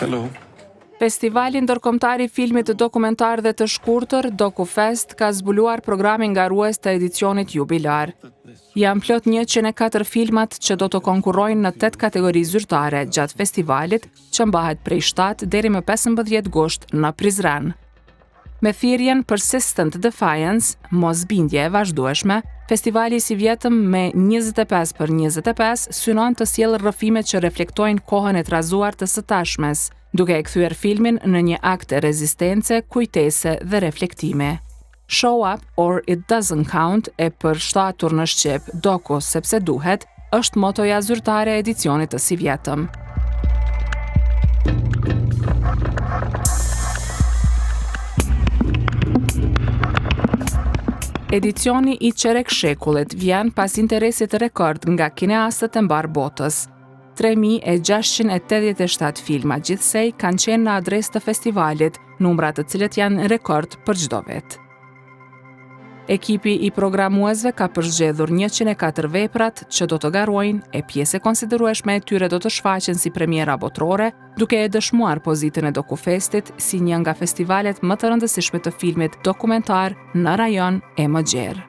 Hello. Festivali ndërkombëtar i filmit dokumentar dhe të shkurtër DocuFest ka zbuluar programin ngarues të edicionit jubilar. Janë plot 104 filmat që do të konkurrojnë në 8 kategori zyrtare gjatë festivalit, që mbahet prej 7 deri më 15 gusht në Prizren. Me thirrjen Persistent Defiance, mosbindje e vazhdueshme, festivali si vjetëm me 25/25 synon të sjellë rrëfime që reflektojnë kohën e trazuar të së tashmes, duke e kthyer filmin në një akt rezistence, kujtese dhe reflektimi. Show Up or It Doesn't Count, e përshtatur në shqip Doku sepse duhet, është motoja zyrtare e edicionit të si vjetëm. Edicioni i Qerek Shekullit vjen pas interesit rekord nga kineastët e mbar botës. 3687 filma gjithsej kanë qenë në adresë të festivalit, numrat të cilët janë rekord për çdo vit. Ekipi i programuesve ka përzgjedhur 104 veprat që do të garojnë e pjesë konsiderueshme e tyre do të shfaqen si premiera botërore, duke e dëshmuar pozitën e DocuFestit si një nga festivalet më të rëndësishme të filmit dokumentar në rajon e më gjerë.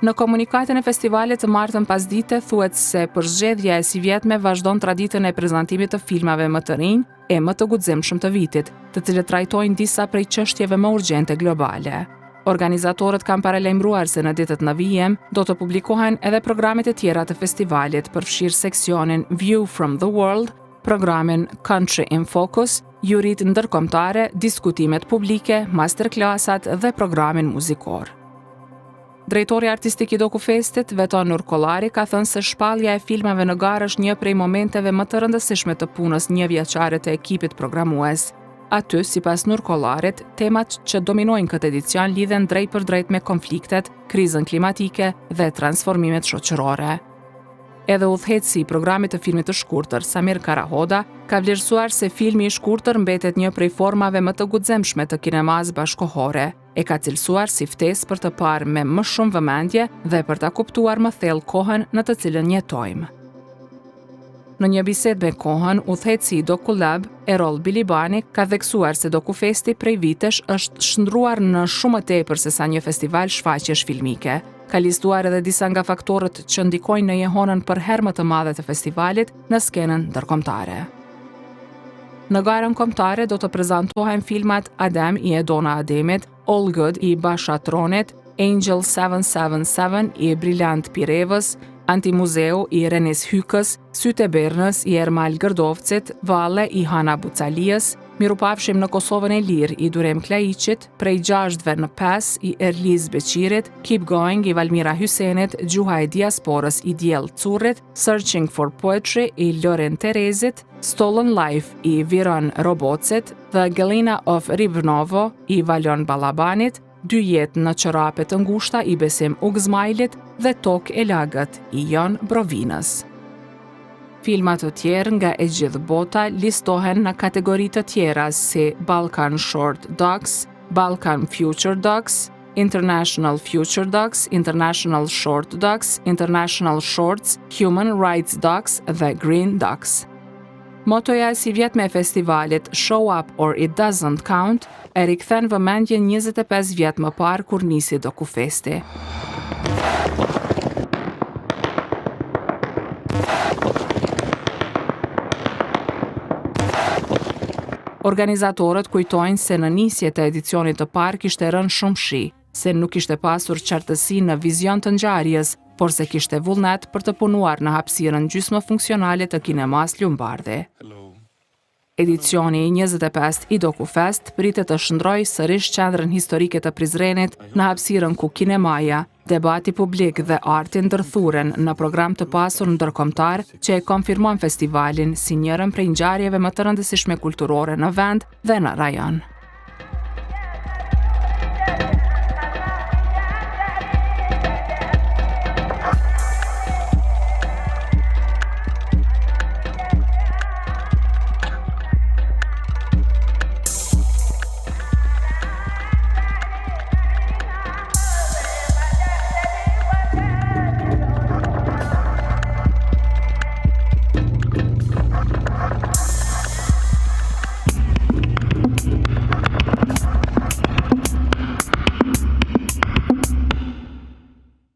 Në komunikatën e festivalit të martën pasdite thuhet se përzgjedhja e si vjetme vazhdon traditën e prezantimit të filmave më të rinj e më të guximshëm të vitit, të cilët trajtojnë disa prej çështjeve më urgjente globale. Organizatorët kanë paralajmëruar se në ditët në vijim do të publikohen edhe programet e tjera të festivalit, përfshirë seksionin View from the World, programin Country in Focus, jurit ndërkombëtare, diskutimet publike, masterclassat dhe programin muzikor. Drejtori artistik i DocuFestit, Veton Nurkollari, ka thënë se shpallja e filmave në garë është një prej momenteve më të rëndësishme të punës një vjeçare të ekipit programues. Aty, sipas Nurkollarit, temat që dominojnë këtë edicion lidhen drejt për drejt me konfliktet, krizën klimatike dhe transformimet shoqërore. Edhe udhëheqësi i programit të filmit të shkurtër, Samir Karahoda, ka vlerësuar se filmi i shkurtër mbetet një prej formave më të guximshme të kinemas bashkohore, e ka cilësuar si ftesë për të parë me më shumë vëmendje dhe për ta kuptuar më thellë kohën në të cilën jetojmë. Në një bisedë me Kohën, udhëheqësi i DocuLab, Errol Bilibani, ka theksuar se DocuFesti prej vitesh është shndruar në shumë më tepër se sa një festival shfaqjesh filmike. Ka listuar edhe disa nga faktorët që ndikojnë në jehonën për herë më të madhe të festivalit në skenën ndërkombëtare. Në garën kombëtare do të prezantohen filmat Adem i Edona Ademit, All Good i Basha Tronit, Angel 777 i Brillant Pirevës, Antimuzeu i Renis Hykës, Sytë e Bernës i Ermal Gërdovcit, Valle i Hana Bucaliës, Mirupafshim në Kosovën e Lirë i Durem Klaiqit, Prej 6 në 5 i Erliz Beqirit, Keep Going i Valmira Hysenit, Gjuha e Diasporës i Diell Currit, Searching for Poetry i Loren Terezit, Stolen Life i Viron Robocit, The Galena of Ribnovo i Valon Balabanit, 2 jetë në çorape të ngushta i Besim Ugzmajlit dhe Tokë e Lagët i Jon Brovinës. Filmat të tjerë nga e gjithë bota listohen në kategori të tjera si Balkan Short Docs, Balkan Future Docs, International Future Docs, International Short Docs, International Shorts, Human Rights Docs dhe Green Docs. Motoja e si vjetme e festivalit Show Up or It Doesn't Count e rikthen vëmendjen 25 vjet më parë kur nisi DocuFesti. Organizatorët kujtojnë se në nisje të edicionit të parë kishte rënë shumë shi, se nuk kishte pasur qartësi në vizion të ngjarjes, por se kishte vullnet për të punuar në hapësirën gjysmë funksionale të kinemas Ljumbardi. Edicioni i 25 i DocuFest pritet të shndrojë sërish qendrën historike të Prizrenit në hapësirën ku kinemaja, debati publik dhe arti ndërthuren në program të pasur ndërkombëtar që e konfirmon festivalin si njërën prej ngjarjeve më të rëndësishme kulturore në vend dhe në rajon.